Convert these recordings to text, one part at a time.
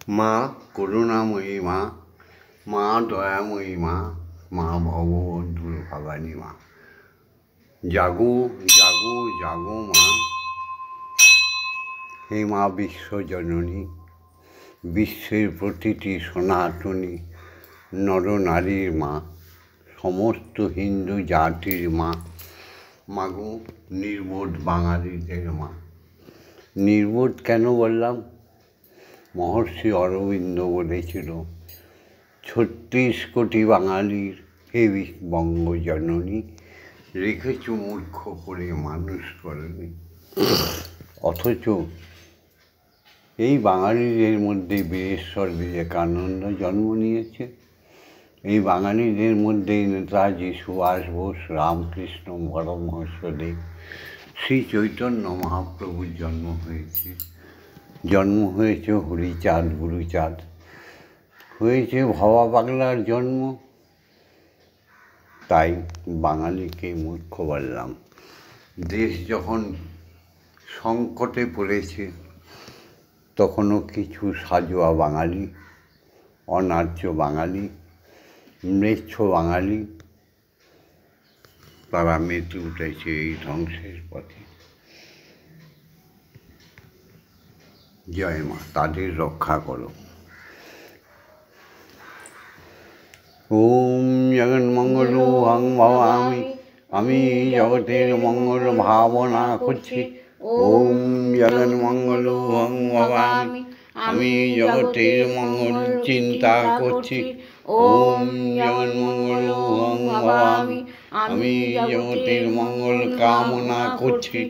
মা করুণাময়ী মা, মা দয়াময়ী মা, মা ভববন্ধুর ভবানী মা। জাগো জাগো জাগো মা, হে মা বিশ্বজননী, বিশ্বের প্রতিটি সনাতনী নরনারীর মা, সমস্ত হিন্দু জাতির মা। মাগো নির্বোধ বাঙালিদের মা। নির্বোধ কেন বললাম? মহর্ষি অরবিন্দ বলেছিল, ৩৬ কোটি বাঙালির হে বঙ্গজননী, রেখেছ মূর্খ করে মানুষ করনি। অথচ এই বাঙালিদের মধ্যে বীরেশ্বর বিবেকানন্দ জন্ম নিয়েছে। এই বাঙালিদের মধ্যে নেতাজি সুভাষ বোস, রামকৃষ্ণ পরমহংসদেব, শ্রী চৈতন্য মহাপ্রভুর জন্ম হয়েছে। জন্ম হয়েছে হরিচাঁদ গুরুচাঁদ, হয়েছে ভবা পাগলার জন্ম। তাই বাঙালিকে মূর্খ বললাম। দেশ যখন সংকটে পড়েছে, তখনও কিছু সাজোয়া বাঙালি, অনার্য বাঙালি, ম্লেচ্ছ বাঙালি, তারা মেতে উঠেছে এই ধ্বংসের পথে। জয় মা, তাদের রক্ষা করো। ওম জগন্মঙ্গল হং ভবামি, আমি জগতের মঙ্গল ভাবনা করছি। ওম জগন্মঙ্গল হং ভবামি, আমি জগতের মঙ্গল চিন্তা করছি। ওম জগন্মঙ্গল হং ভবামি, আমি জগতের মঙ্গল কামনা করছি।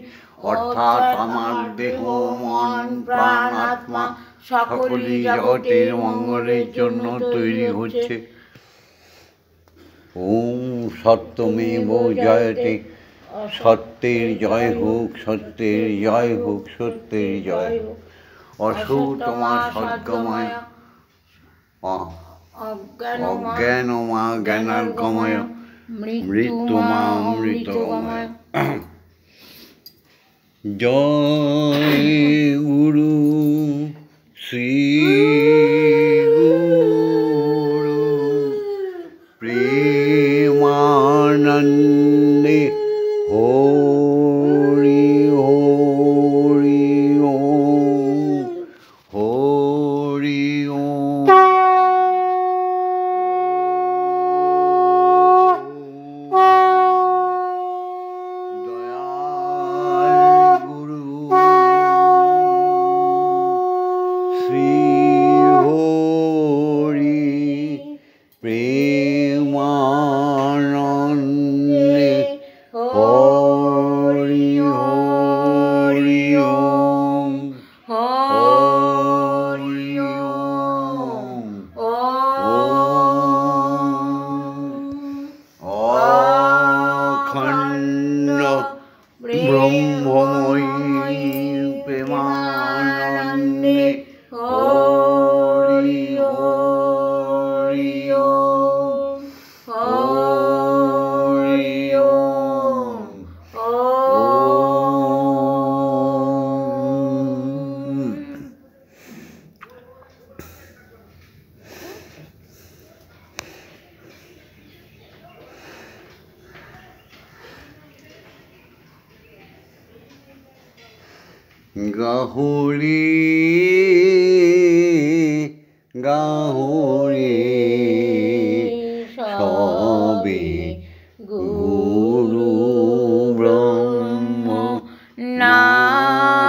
অর্থাৎ আমার দেহ মন প্রাণ আত্মা সকলই জগতের মঙ্গলের জন্য তৈরি হচ্ছে। ওম সত্যমেব জয়তে, সত্যের জয় হোক, সত্যের জয় হোক, সত্যের জয় হোক। অসৌতমা সদ্গময়, অজ্ঞানমা জ্ঞানার্গময়, মৃত্যুমা অমৃতময়। জয় গুরু শ্রী গুরু প্রেমানন্দে হরি হরি ওম হরি ওম। দয়াল গুরু শ্রী হরি প্রেমানন্দে হরি হরি ওম হরি ওম। অখণ্ড ব্রহ্মময়ী প্রেমানন্দে হরি হরি ওম হরি ওম। গাহরি গাহরি সবে গুরু ব্রহ্ম নামে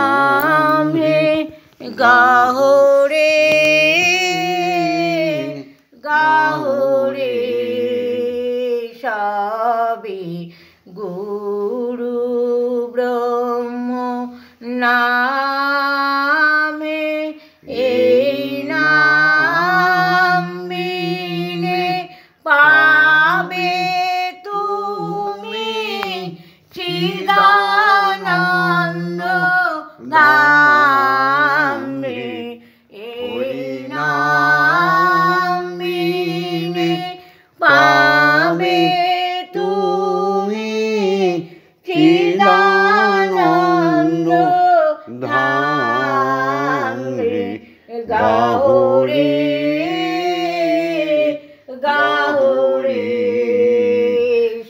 গাহরে গাহরে সবে গুরু ব্রহ্ম নামে। এই নাম বিনে পাবে তুমি চিদানন্দ ধামে। এই গাহরে গাহরে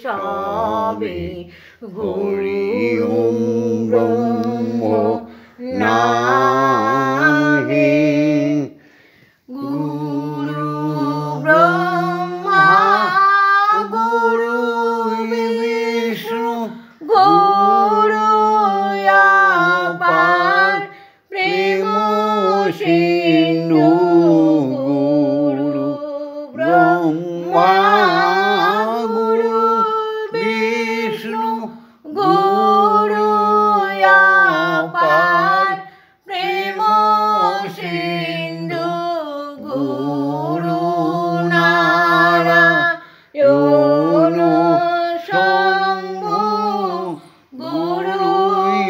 সবে হরি ওম ব্রহ্ম নাম হে গুরু ব্রহ্মা গুরু বিষ্ণু গুরু অপার প্রেম সিন্ধু গুরু ব্রহ্মা গুরু বিষ্ণু গুরু অপার প্রেম সিন্ধু গুরু নারায়ণ শম্ভু গুরু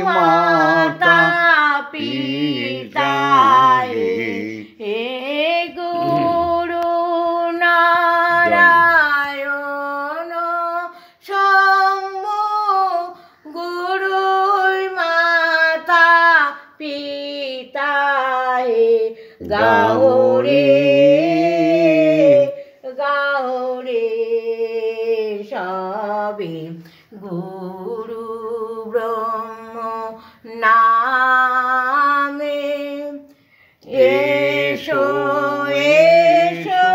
মাতা পিতা হে গুরু নারায়ণ শম্ভু গুরু মাতা পিতা হে গাহরে গাহরে সবে গুরু ব্রহ্ম নামে এসো এসো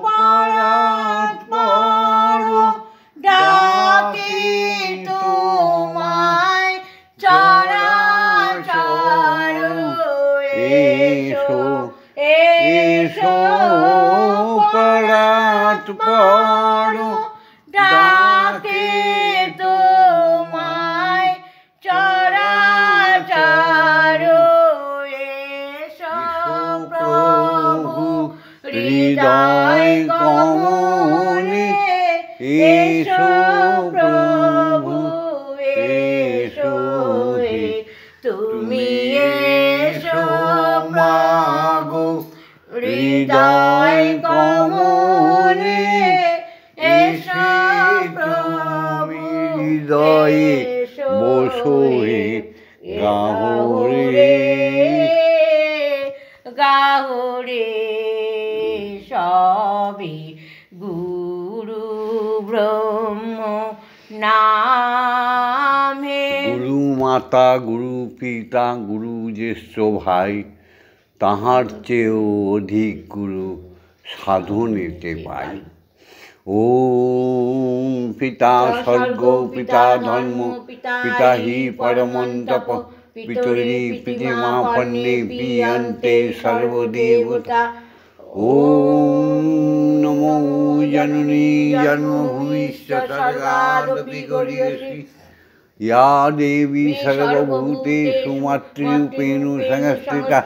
পরাৎপর ডাকি তোমায় চরাচর এসো এসো পরাৎপর ডাকে তোমায় চরাচর এসো প্রভু হৃদয় কমলে এসো প্রভু এসো হে তুমি এসো মাগো হৃদয় কমলে এসো প্রভু হৃদয়ে বসো হে গাহরে গাহরে সবে গুরু ব্রহ্ম নামে গুরু মাতা গুরু পিতা গুরু জ্যেষ্ঠ ভাই তাহার চেয়েও অধিক গুরু সাধনেতে পাই। ওম পিতা স্বর্গ পিতা ধর্ম পিতা হি পরমন্তপ পিতরি পিতিমা পন্নে পিয়ন্তে সর্বদেবতা। ওম নমো জননী জন্মভূমিশ্চ স্বর্গাদপি গরীয়সী या देवी सर्वभूतेषु मातृरूपेण संस्थिता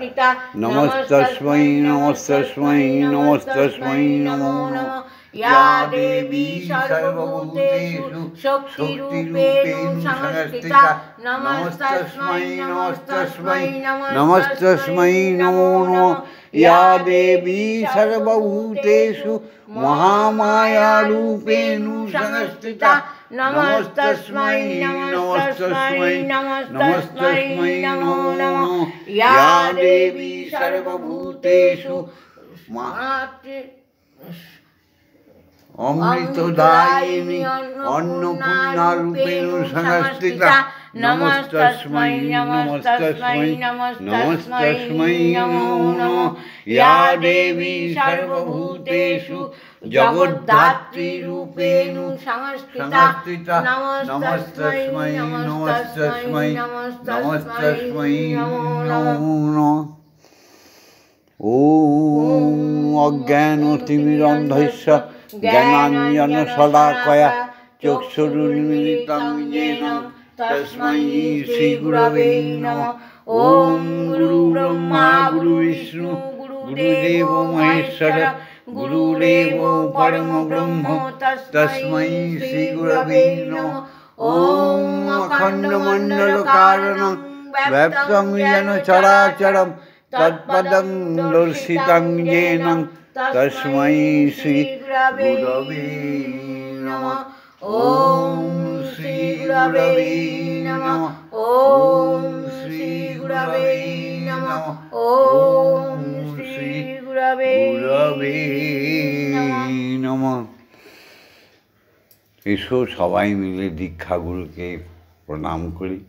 नमस्तस्मै नमस्तस्मै नमस्तस्मै नमो नमः। या देवी सर्वभूतेषु शक्तिरूपेण संस्थिता नमस्तस्मै नमस्तस्मै नमस्तस्मै नमो नमः। या देवी सर्वभूतेषु महामायारूपेण संस्थिता नमस्तस्मै नमस्तस्मै नमस्तस्मै नमो नमः। या देवी सर्वभूतेषु अमृतदायिनी अन्नपूर्णारूपेण संस्थिता नमस्तस्मै नमस्तस्मै नमस्तस्मै नमो नमः। या देवी सर्वभूतेषु जगद्धात्रीरूपेण संस्थिता नमस्तस्मै नमस्तस्मै नमस्तस्मै नमो नमः। ॐ अज्ञानतिमिरन्धस्य ज्ञानाञ्जनशलाकया चक्षुरुन्मीलितं येन तस्मै श्रीगुरवे नमः। ॐ गुरुब्रह्मा गुरुविष्णु गुरुदेवो महेश्वर गुरुदेवो परमब्रह्म तस्मै श्रीगुरवे नमः। ॐ अखण्डमण्डलकारणं व्याप्तं येन चराचरं तत्पदं दर्शितं येन तस्मै श्रीगुरवे नमः। ॐ श्रीगुरवे नमः। ॐ श्रीगुरवे नमः। ॐ গুরবে নমঃ। এসো সবাই মিলে দীক্ষাগুরুকে প্রণাম করি।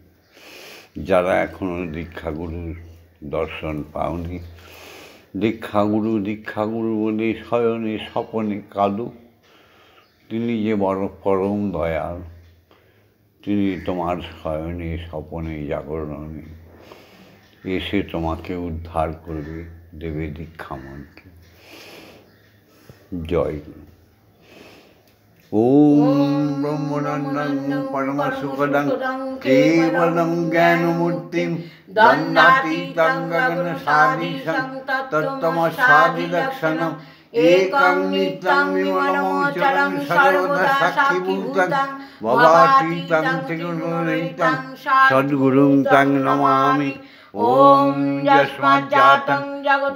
যারা এখনও দীক্ষাগুরুর দর্শন পাওনি, দীক্ষাগুরু দীক্ষাগুরু বলে শয়নে স্বপনে কাঁদো। তিনি যে বড় পরম দয়াল, তিনি তোমার শয়নে স্বপনে জাগরণে এসে তোমাকে উদ্ধার করবে, দেবে দীক্ষা মন্ত্র। জয় গুরু। ওম ব্রহ্মনন্দং পরমসুখদং কেবলং জ্ঞানমূর্তিং দ্বন্দ্বাতীতং গগনসাদীশং তত্ত্বমস্যাদিলক্ষণং একং নিত্যং বিমলমোচরং সর্বদা সাক্ষীভূতং ভবাতীতং ত্রিগুণরহিতং সদ্গুরুং তং নমামি। ওম যস্মাজ্জাতং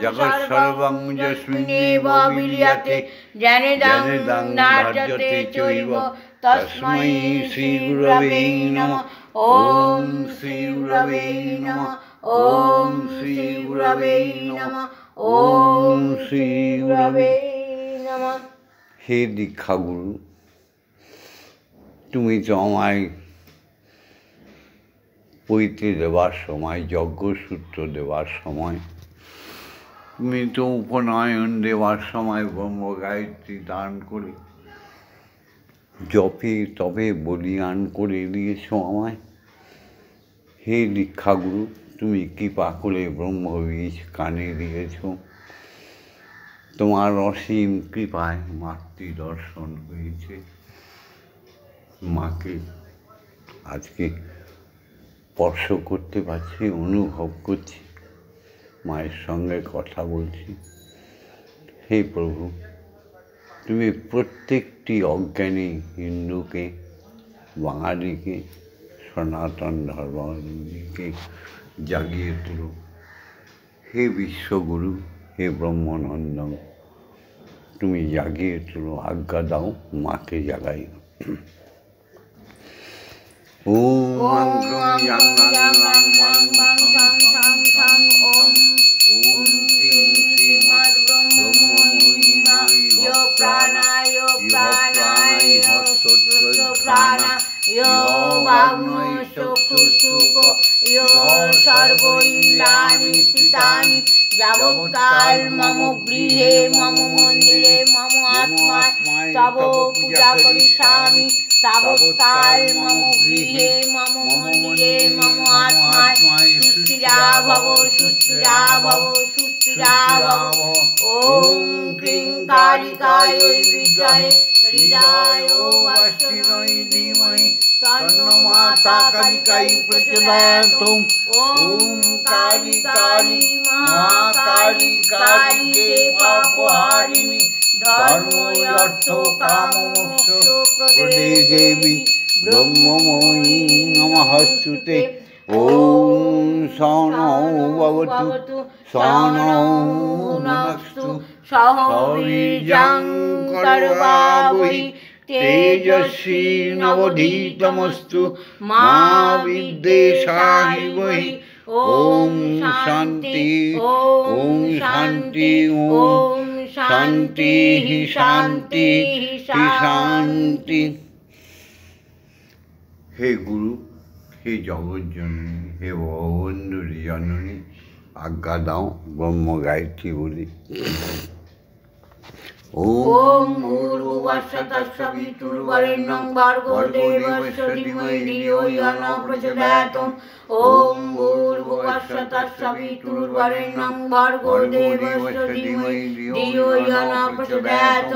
জগৎসর্বং যস্মিন্নেব বিলীয়তে জ্ঞানেদং ধার্যতে চৈব তস্मै শ্রীগুরবে নমঃ। ওম শ্রীগুরবে নমঃ। ওম শ্রীগুরবে নমঃ। ওম শ্রীগুরবে নমঃ। হে দীক্ষাগুরু, তুমি তো আমায় পৈতে দেওয়ার সময়, যজ্ঞসূত্র দেওয়ার সময়, তুমি তো উপনয়ন দেওয়ার সময় ব্রহ্মগায়ত্রী দান করে জপে তবে বলিয়ান করে দিয়েছ আমায়। হে দীক্ষাগুরু, তুমি কৃপা করে ব্রহ্মবীজ কানে দিয়েছ। তোমার অসীম কৃপায় মাতৃদর্শন হয়েছে। মাকে আজকে স্পর্শ করতে পারছি, অনুভব করছি, মায়ের সঙ্গে কথা বলছি। হে প্রভু, তুমি প্রত্যেকটি অজ্ঞানী হিন্দুকে, বাঙালিকে, সনাতন ধর্মাবলম্বীকে জাগিয়ে তুলো। হে বিশ্বগুরু, হে ব্রহ্মানন্দং, তুমি জাগিয়ে তুলো, আজ্ঞা দাও, মাকে জাগাই। ওম সর্বইন্দ্রিয়াণি স্থিতানি যাবৎকাল মম গৃহে মম মন্দিরে মম আত্মায় তব পূজা করিষ্যামি তাবৎকাল মম গৃহে মম মন্দিরে মম আত্মায় সুস্থিরা ভব সুস্থিরা ভব সুস্থিরা ভব। ওম ক্লীং কালিকাयै বিদ্মহে হৃদয়োবাসিন্যৈ ধীমহি তন্নো মাতা কালিকাই প্রচোদয়াৎ। ওম কালী কালী মহাকালী কালীকে পাপহারিণী ধর্ম অর্থ কাম মোক্ষ প্রদে দেবী ব্রহ্মময়ী নমঃস্তুতে। ওম সহনৌ ভবতু সহনৌ ভুনক্তু সহ বীর্যং করবাবহৈ তেজস্বী নবধীতমস্তু মা বিদ্বেষাহিবহি। ওম শান্তি ওম শান্তি ওম শান্তি শান্তি শান্তি। হে গুরু, হে জগজ্জননী, হে ভববন্ধুরী জননী, আজ্ঞা দাও ব্রহ্মগায়ত্রী বলি। ওম ভূর্ভুবস্সুঃ তৎসবিতুর্বরেণ্যং ভর্গো দেবস্য ধীমহি ধিয়ো ইয়ো নঃ প্রচোদয়াৎ। ওম ভূর্ভুবস্সুঃ তৎসবিতুর্বরেণ্যং ভর্গো দেবস্য ধীমহি ধিয়ো ইয়ো নঃ প্রচোদয়াৎ।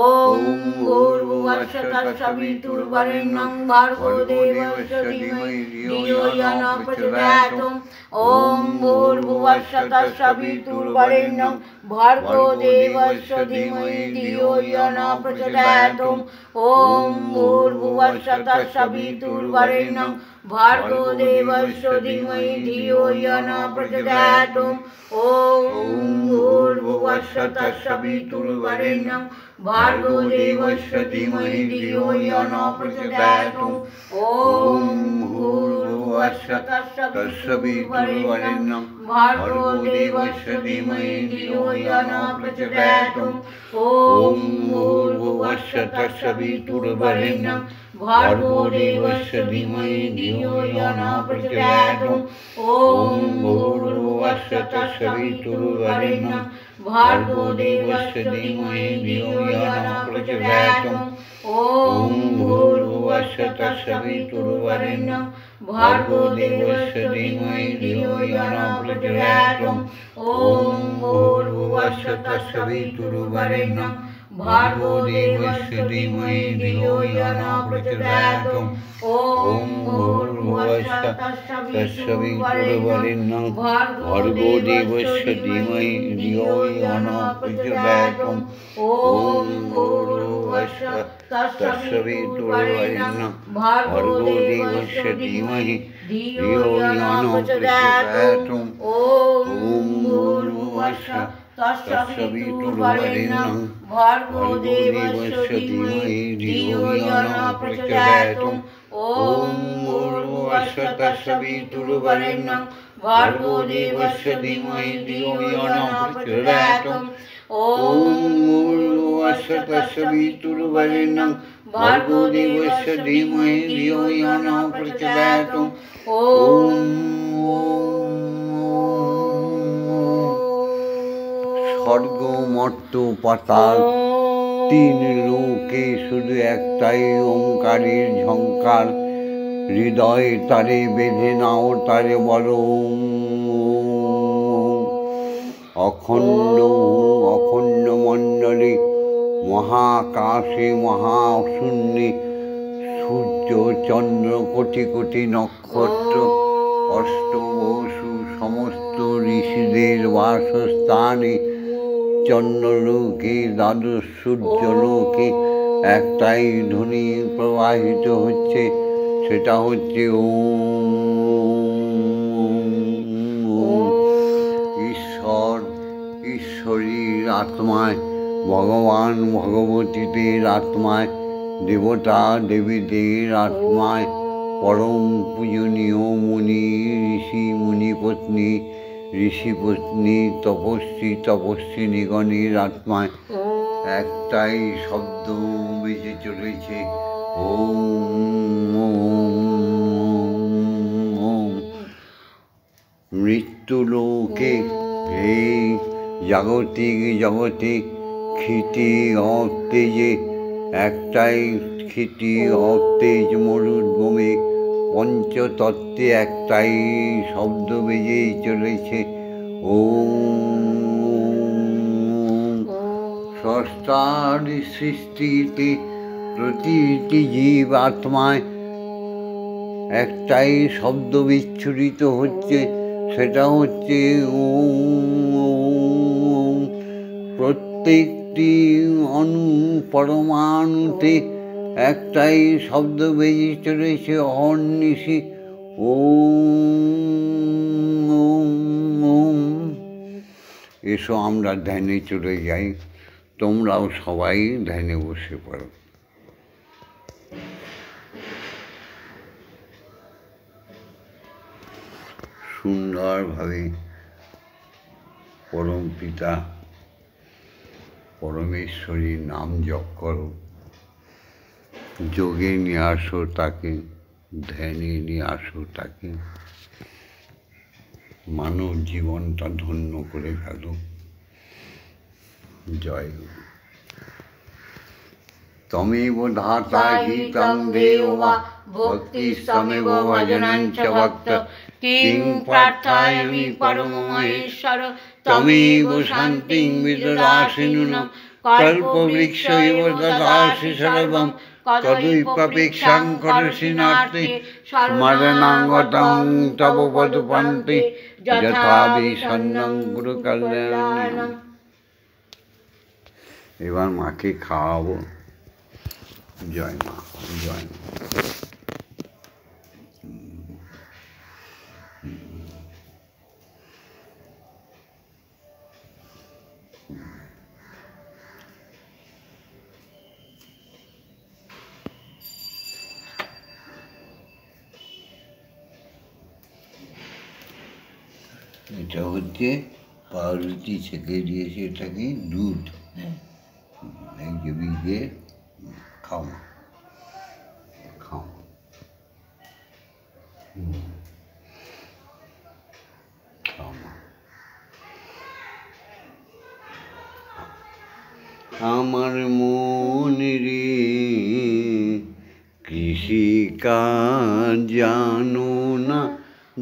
ওম ভূর্ভুবস্সুঃ তৎসবিতুর্বরেণ্যং ভর্গো দেবস্য ধীমহি ধিয়ো ইয়ো নঃ প্রচোদয়াৎ। ওম ভূর্ভুবস্সুঃ তৎসবিতুর্বরেণ্যং ভর্গো দেবস্য ধীমহি ধিয়ো ইয়ো নঃ প্রচোদয়াৎ। ওম ভূর্ভুবস্সুঃ তৎসবিতুর্বরেণ্যং ভর্গো দেবস্য ধীমহি ধিয়ো ইয়ো নঃ প্রচোদয়াৎ। ওম ভূর্ভুবস্সুঃ তৎসবিতুর্বরেণ্যং ভর্গো দেবস্য ধীমহি ধিয়ো ইয়ো নঃ প্রচোদয়াৎ। ওম ভূর্ভুবস্সুঃ তৎসবিতুর্বরেণ্যং भर्गो देवस्य धीमहि धियो यो न प्रचोदयात् ॐ भूर्भुवस्सुः तत्सवितुर्वरेण्यं भर्गो देवस्य धीमहि धियो यो न प्रचोदयात् ॐ भूर्भुवस्सुः तत्सवितुर्वरेण्यं भर्गो देवस्य धीमहि धियो यो न प्रचोदयात् ॐ भूर्भुवस्सुः तत्सवितुर्वरेण्यं भर्गो देवस्य धीमहि धियो यो न प्रचोदयात् ॐ भूर्भुवस्सुः तत्सवितुर्वरेण्यं भर्गो देवस्य धीमहि धियो यो न प्रचोदयात् ॐ भूर्भुवस्सुः तत्सवितुर्वरेण्यं भर्गो देवस्य धीमहि धियो यो न प्रचोदयात् ॐ भूर्भुवस्सुः तत्सवितुर्वरेण्यं भर्गो देवस्य धीमहि धियो यो न प्रचोदयात् ॐ भूर्भुवस्सुः तत्सवितुर्वरेण्यं भर्गो देवस्य धीमहि धियो यो न प्रचोदयात् ॐ भूर्भुवस्सुः तत्सवितुर्वरेण्यं भर्गो देवस्य धीमहि धियो यो न प्रचोदयात् ॐ भूर्भुवस्सुः तत्सवितुर्वरेण्यं भर्गो देवस्य धीमहि धियो यो न प्रचोदयात् স্বর্গ মর্ত পাতাল তিন লোকে শুধু একটাই ওঙ্কারের ঝঙ্কার হৃদয়ে তারে বেঁধে নাও তারে বলো অখণ্ড অখণ্ড মণ্ডলে মহাকাশে মহাশূন্যে সূর্য চন্দ্র কোটি কোটি নক্ষত্র অষ্টবসু সমস্ত ঋষিদের বাসস্থানে চন্দ্রলোকে দ্বাদশ সূর্যলোকে একটাই ধ্বনি প্রবাহিত হচ্ছে, সেটা হচ্ছে ঈশ্বর ঈশ্বরীর আত্মায়, ভগবান ভগবতীদের আত্মায়, দেবতা দেবীদের আত্মায়, পরম পূজনীয় মুনি ঋষি মুনিপত্নী ঋষিপত্নী তপস্বী তপস্বিনীগণের আত্মায় একটাই শব্দ বেজে চলেছে ওম। মৃত্যুলোকে এই জাগতিক জগতে ক্ষিতি অতেজে একটাই ক্ষিতি অতেজ মরুদ্গমে পঞ্চতত্ত্বে একটাই শব্দ বেজেই চলেছে ওম। স্রষ্টার সৃষ্টিতে প্রতিটি জীব আত্মায় একটাই শব্দ বিচ্ছুরিত হচ্ছে, সেটা হচ্ছে ওম। প্রত্যেকটি অণু পরমাণুতে একটাই শব্দ বেজে চলেছে অহর্নিশি ওম। এসো আমরা ধ্যানে চলে যাই, তোমরাও সবাই ধ্যানে বসে পড়ো। সুন্দরভাবে পরম পিতা পরমেশ্বরীর নাম জপ করো, যোগে নিয়ে আসো তাকে, ধ্যানে নিয়ে আসো তাকে, মানব জীবনটা ধন্য করে ফেলো। জয় গুরু। তমেব ধাতা হিতং দেবা ভক্তিস্তমেব ভজনঞ্চ ভক্ত কিং প্রার্থয়ামি পরমহেশ্বর তমেব শান্তিং বিদদাসিনুন কল্পবৃক্ষ ইব দদাসি সর্বং তদৈপাপেক্ষাং করসি নাস্তি স্মরণাঙ্গতং তব পদপন্থী যথা বিসন্নং গুরু কল্যাণম। এবার মাকে খাওয়াবো। জয় মা, জয় মা। এটা হচ্ছে পাউরুটি ছেঁকে দিয়েছে, এটাকে দুধ এই যে ভিজে খাও খাও। আমার মন রে কৃষিকাজ জানো না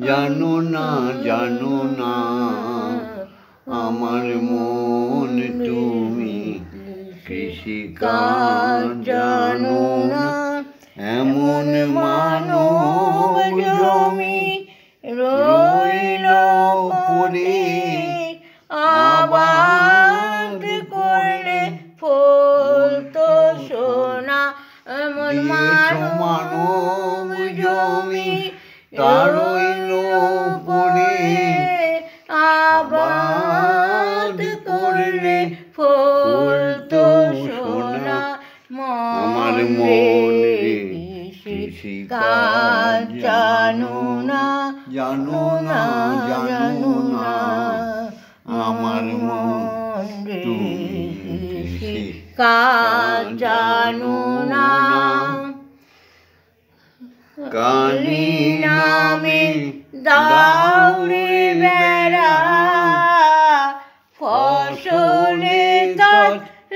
জানো না জানো না, আমার মন তুমি কৃষিকাজ জানো না, এমন মানব জমি রইল পড়ে আবাদ করলে ফলতো সোনা, এমন মানব জমি তার রইল পড়ে আবাদ করলে ফলতো সোনা। আমার মন রে কৃষিকাজ জানো না জানো না জানো না, আমার মন তুমি কৃষিকাজ জানো না। কালী নামে দাউরে বেড়া ফসলে তার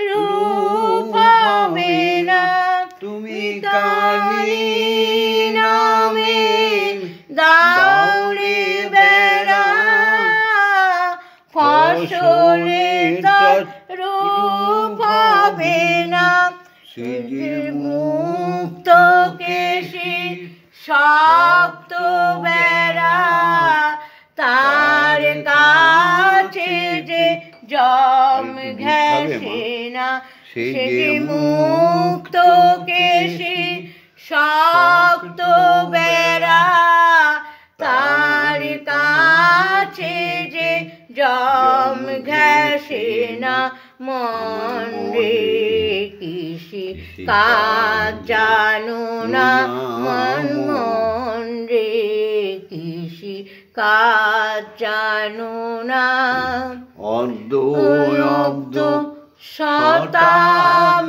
রূপ হবে না, তুমি কালী নামে দাউরে বেড়া ফসলে তার রূপ হবে না। সে যে মুক্ত কেশি শক্ত বেড়া, তার কাছে যে জম ঘেঁষে না। সে যে মুক্ত কেশি শক্ত বেড়া, তার কাছে যে জম ঘেঁষে না। মন রে কৃষিকাজ জানো না, মন রে কৃষিকাজ জানো না। অর্ধ অব্দ শতাব্দীতে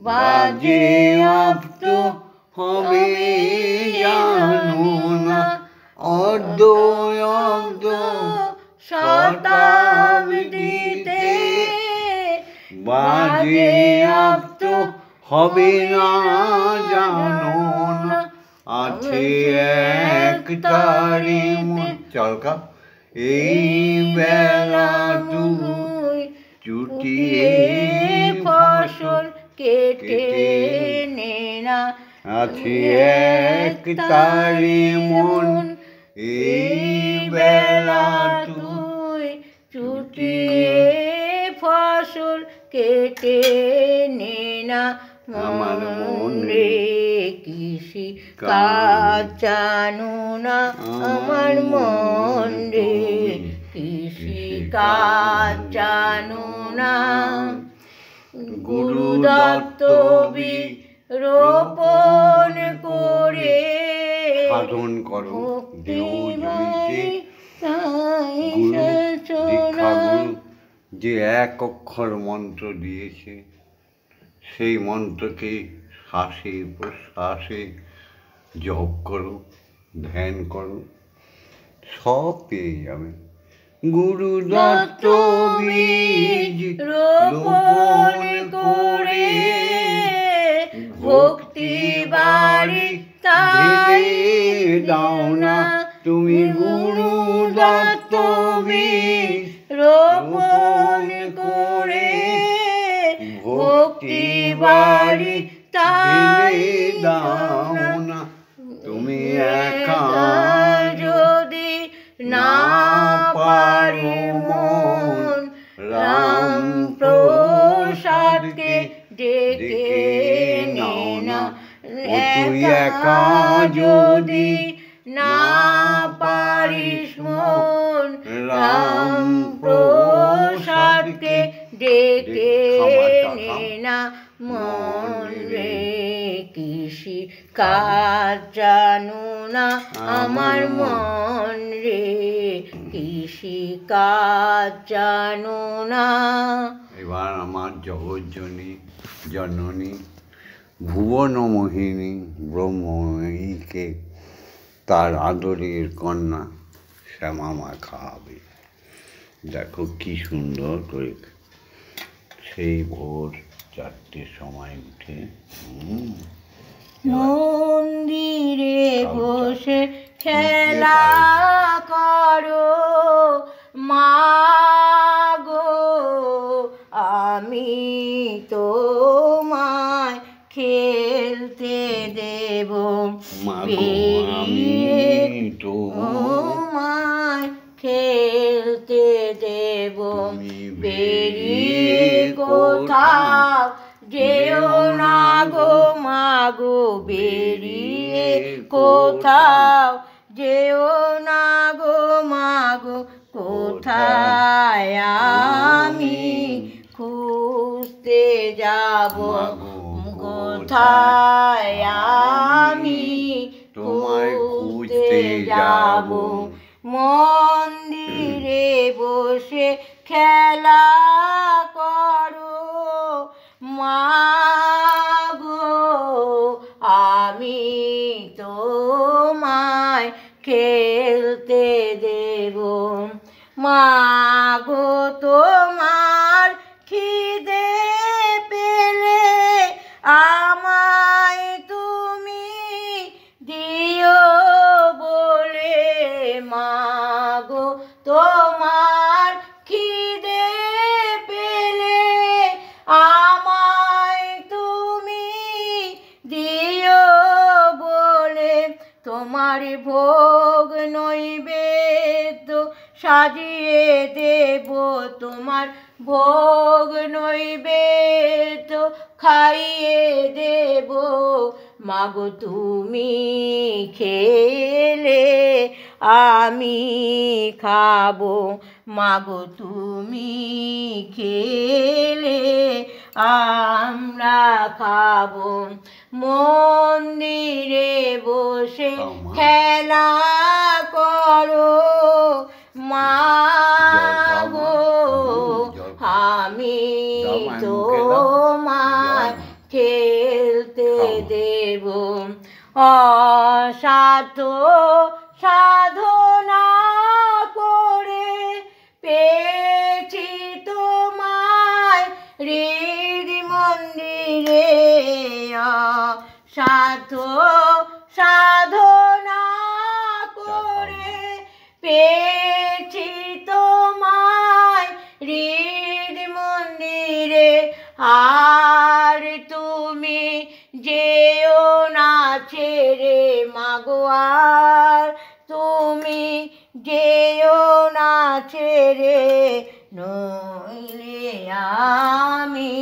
বাজে অব্দ হবে জানো না, অর্ধ অব্দ শতাব্দীতে বাজে অব্দ হবে না জানো না। আছে এক তারি চলকা এই বেলা তুই চুটিয়ে ফসল কেটে নে না। আছে এক তারি মন এই বেলা তুই চুটিয়ে ফসল কেটে নে না। আমার মন রে কৃষিকাজ জানো না, আমার মন রে কৃষিকাজ জানো না। গুরু দত্ত রোপণ করে সাধন করো দেহ জমিতে। দীক্ষাগুরু যে এক অক্ষর মন্ত্র দিয়েছে, সেই মন্ত্রকে শ্বাসে প্রশ্বাসে জপ করো, ধ্যান করো, সব পেয়ে যাবে। গুরু দত্ত বীজ রোপণ করে ভক্তি বাড়ি তাই দাও না তুমি। গুরু দত্ত বীজ রোপণ করে ভক্তি বাড়ি তাই দাও না তুমি। একা যদি না পারি মন রাম প্রসাদকে ডেকে নে না। তুই একা যদি না পারিস মন রাম প্রসাদকে ডেকে নে না। মন রে কৃষিকাজ জানো না, আমার মন রে কৃষিকাজ জানো না। এবার আমার জননী ভুবনমোহিনী ব্রহ্মময়ীকে তার আদরের কন্যা শ্যামা মা খাওয়াবে। দেখো কি সুন্দর করে সেই ভোর 4টের সময় উঠে মন্দিরে বসে খেলা করো মাগো, আমি তোমায় খেলতে দেব বেরিয়ে, তোমায় খেলতে দেব বেরিয়ে, কোথাও যেও না গো মাগো বেরিয়ে, কোথাও যেও না গো মাগো, কোথায় আমি খুঁজতে যাব, কোথায় আমি খুঁজতে যাব। মন্দিরে বসে খেলা করো মাগো, আমি তোমায় খেলতে দেব। মাগো তোমার খিদে পেলে আমায় তুমি দিও বলে, মাগো তোমার খিদে পেলে আমায় তুমি দিও বলে, তোমার ভোগ নৈবেদ্য সাজিয়ে দেব, তোমার ভোগ নৈবেদ্য খাইয়ে দেব। মাগো তুমি খেলে আমি খাবো, মাগো তুমি খেলে আমরা খাবো। মন্দিরে বসে খেলা করো মাগো, আমি তোমায় খেলতে দেব। অসাধ্য সাধনা করে পেয়েছি তোমায় হৃদ মন্দিরে, অসাধ্য সাধনা করে পেয়েছি তোমায় হৃদ মন্দিরে, আর তুমি যেও না ছেড়ে মাগো, আর তুমি যেও না ছেড়ে, নইলে আমি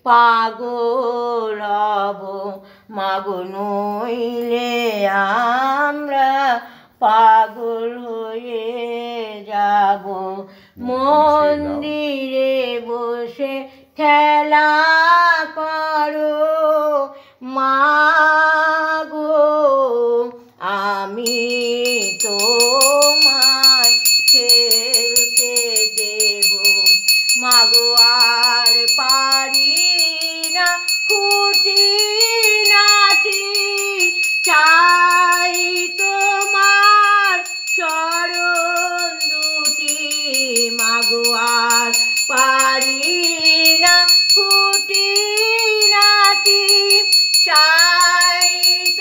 পাগল হব মাগো, নইলে আমরা পাগল হয়ে যাব। মন্দিরে বসে খেলা করো মাগো, আমি তোমায় খেলতে দেব। মাগো আর পারি না খুঁটি নাটি, চাই তোমার চরণ দুটি। মাগো আর পারি না খুঁটি নাটি, চাই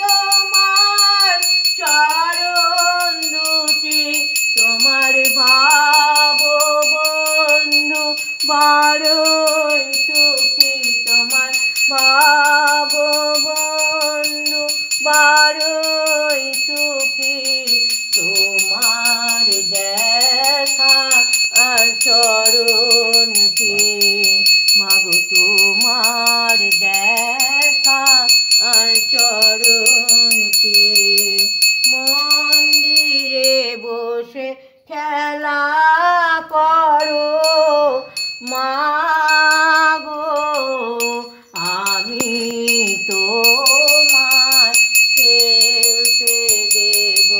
তোমার চরণ দুটি। তোমার ভাব বন্ধু বড়ই সুখী, তোমার ভাব বন্ধু বড়ই সুখী। তোমার দেখা আর চরণ পেয়ে মাগো, তোমার দেখা আর চরণ পেয়ে, মন্দিরে বসে খেলা করো মাগো, আমি তোমায় খেলতে দেব।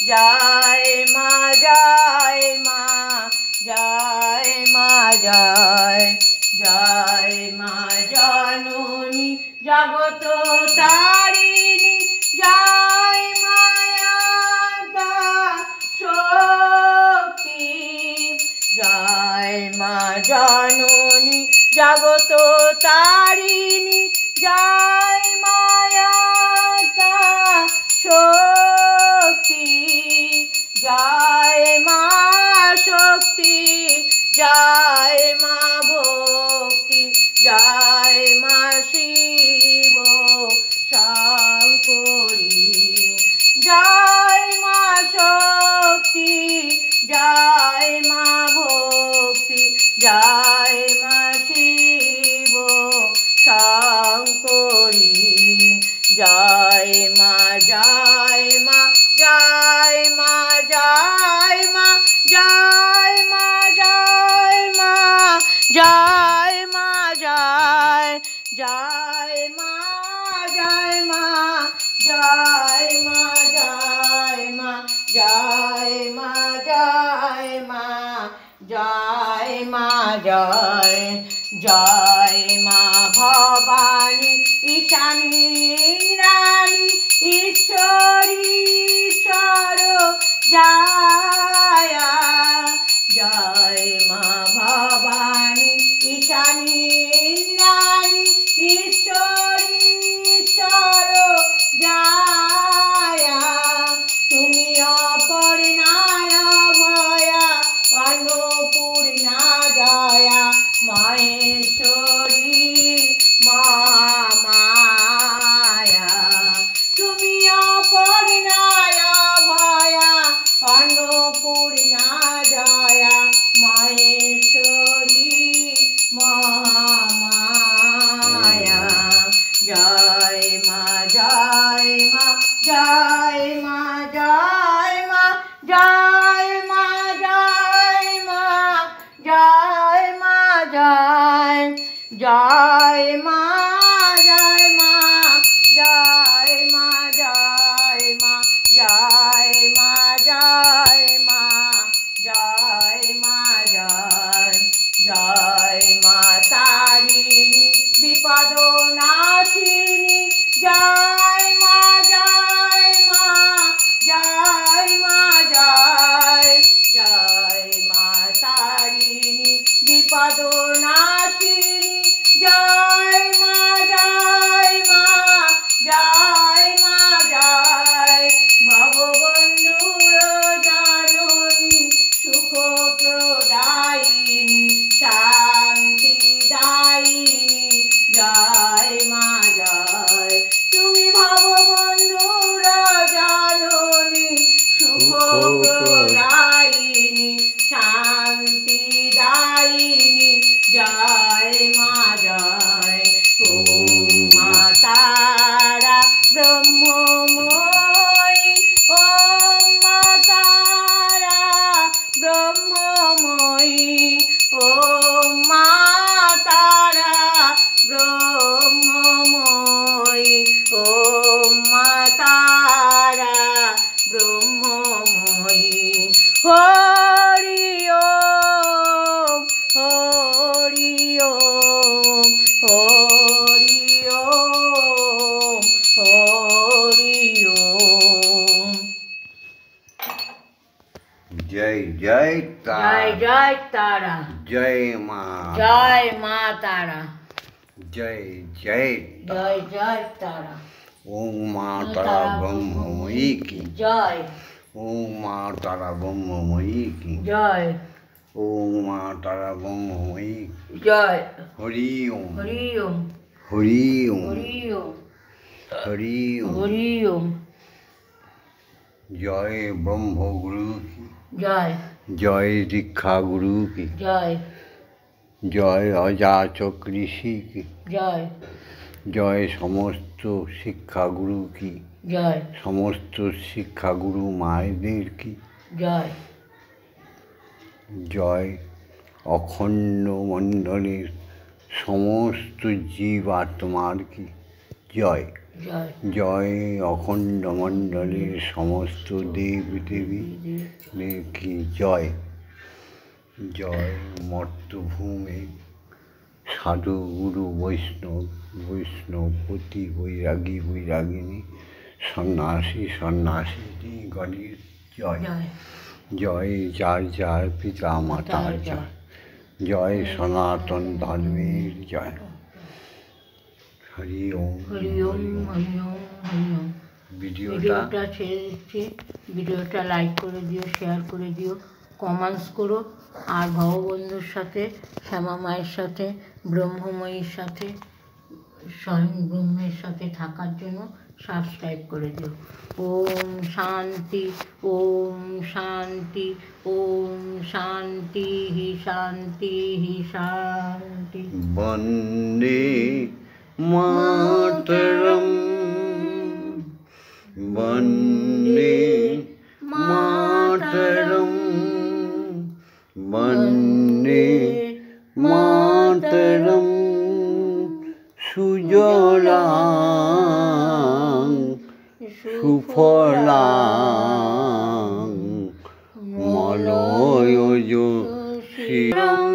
জয় মা জয় মা জয় মা জয় জয় মা জননী জগত তারিণী জয় মায়া শক্তি জয় মা জননী জগত তারিণী জয় মায়া শক্তি জয় মা শক্তি জয় মা ভক্তি জয় মা শিব শঙ্করী জয় মা শক্তি জয় মা ভক্তি জয় মা শিব শঙ্করী জয় মা জয় মা জয় মা জয় মা জয় মা জয় মা জয় মা জয় জয় মা জয় মা জয় মা জয় মা জয় মা জয় মা জয় মা জয় জয় মা ভবানী ঈশানী রানী ঈশ্বরী ঈশ্বর জয় জয় মা ভবানী ঈশানী রানী ঈশ্বরী ঈশ্বর জয় তুমি অপর্ণায় ভয়া অন্নপূর্ণা জয়া মহেশ্বরী মহামায়া তুমি অপর্ণায় ভয়া অন্নপূর্ণা জয়া মহেশ্বরী মহামায়া জয় মা জয় মা জয় মা জয় মা জয় মা জয় মা জয় মা জয় জয় মা জয় মা জয় মা জয় মা জয় মা জয় মা জয় মা জয় জয় মা তারিণী বিপদ নাশিনী জয় মা জয় মা জয় মা জয় জয় মা তারিণী বিপদ নাশিনী জয় মা জয় মা জয় মা জয় ভববন্ধুর জননী সুখ প্রদায়িনী শান্তিদায়িনী জয় মা জয় তুমি ভববন্ধুর জননী সুখ প্রদায়িনী শান্তিদায়িনী জয় মা জয় ওম মা তারা ব্রহ্মময়ী ওম মা তারা ব্রহ্মময়ী ওম মা তারা ব্রহ্মময়ী ওম মা তারা ব্রহ্মময়ী হরি ওম হরি ওম হরি ওম হরি ওম জয় জয় তারা জয় জয় তারা জয় মা জয় মা তারা জয় জয় জয় জয় তারা ওম মা তারা ব্রহ্মময়ী কি জয় ওম মা তারা ব্রহ্মময়ী কি জয় ওম মা তারা ব্রহ্মময়ী জয় হরি ওম হরি ওম হরি ওম হরি ওম হরি ওম হরি ওম জয় ব্রহ্মগুরু কি জয় জয় দীক্ষা গুরু কি জয় জয় অযাচক ঋষি কি জয় জয় সমস্ত শিক্ষাগুরু কি জয় সমস্ত শিক্ষাগুরু মায়েদের কি জয় জয় অখণ্ড মণ্ডলের সমস্ত জীব আত্মার কি জয়। জয় জয় অখণ্ড মণ্ডলের সমস্ত দেব দেবী কি জয়। জয় মর্তভূমে সাধু গুরু বৈষ্ণব বৈষ্ণবপতি বৈরাগী বৈরাগিনী সন্ন্যাসী সন্ন্যাসিনী গণের জয়। জয় জয় যার যার পিতা মাতার জয়। জয় সনাতন ধর্মের জয়। হরি ওম হরি ওম হরি ওম হরি ওম। ভিডিওটা ছেড়ে দিচ্ছি, ভিডিওটা লাইক করে দিও, শেয়ার করে দিও, কমেন্টস করো, আর ভগবন্ধুর সাথে, শ্যামা মায়ের সাথে, ব্রহ্মময়ীর সাথে, স্বয়ং ব্রহ্মের সাথে থাকার জন্য সাবস্ক্রাইব করে দিও। ওম শান্তি, ওম শান্তি, ওম শান্তি শান্তি শান্তি। বন্দে মাতরম বন্দে মাতরম বন্দে মাতরম সুজলাং সুফলাং মলয়জ শিরং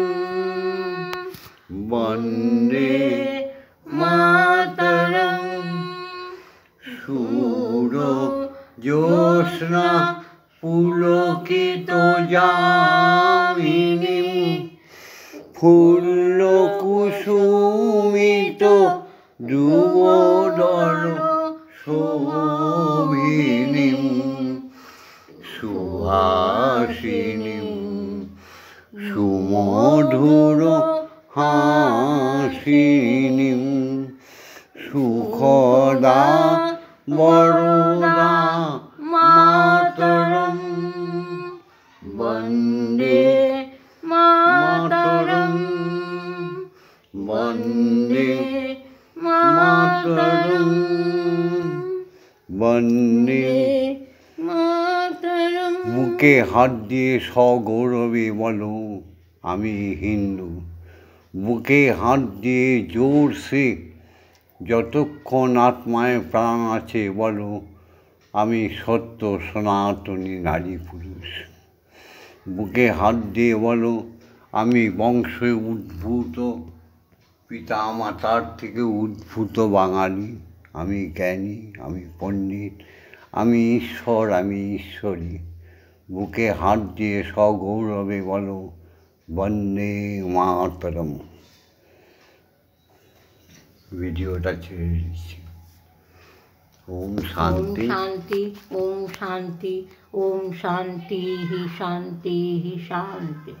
বন্দে মাতরম সুর জ্যোৎস্না পুলকিত যামিনী ফুল্ল কুসুমিত যুবদল শোভিনী সুহাসিনী সুমধুর হাসিনী সুখদা বরদা মাতরম বন্দে মাতরম বন্দে মাতরম বন্দে মাতরম। বুকে হাত দিয়ে সগৌরবে বলো আমি হিন্দু। বুকে হাত দিয়ে জোরসে যতক্ষণ আত্মায় প্রাণ আছে বলো আমি সত্য সনাতনী নারী পুরুষ। বুকে হাত দিয়ে বলো আমি বংশে উদ্ভূত পিতা মাতার থেকে উদ্ভূত বাঙালি। আমি জ্ঞানী, আমি পণ্ডিত, আমি ঈশ্বর, আমি ঈশ্বরী। বুকে হাত দিয়ে সগৌরবে বলো বন্দে মাতরম। ভিডিওটা ছেড়ে দিচ্ছি। ওম শান্তি শান্তি, ওম শান্তি, ওম শান্তি শান্তি শান্তি।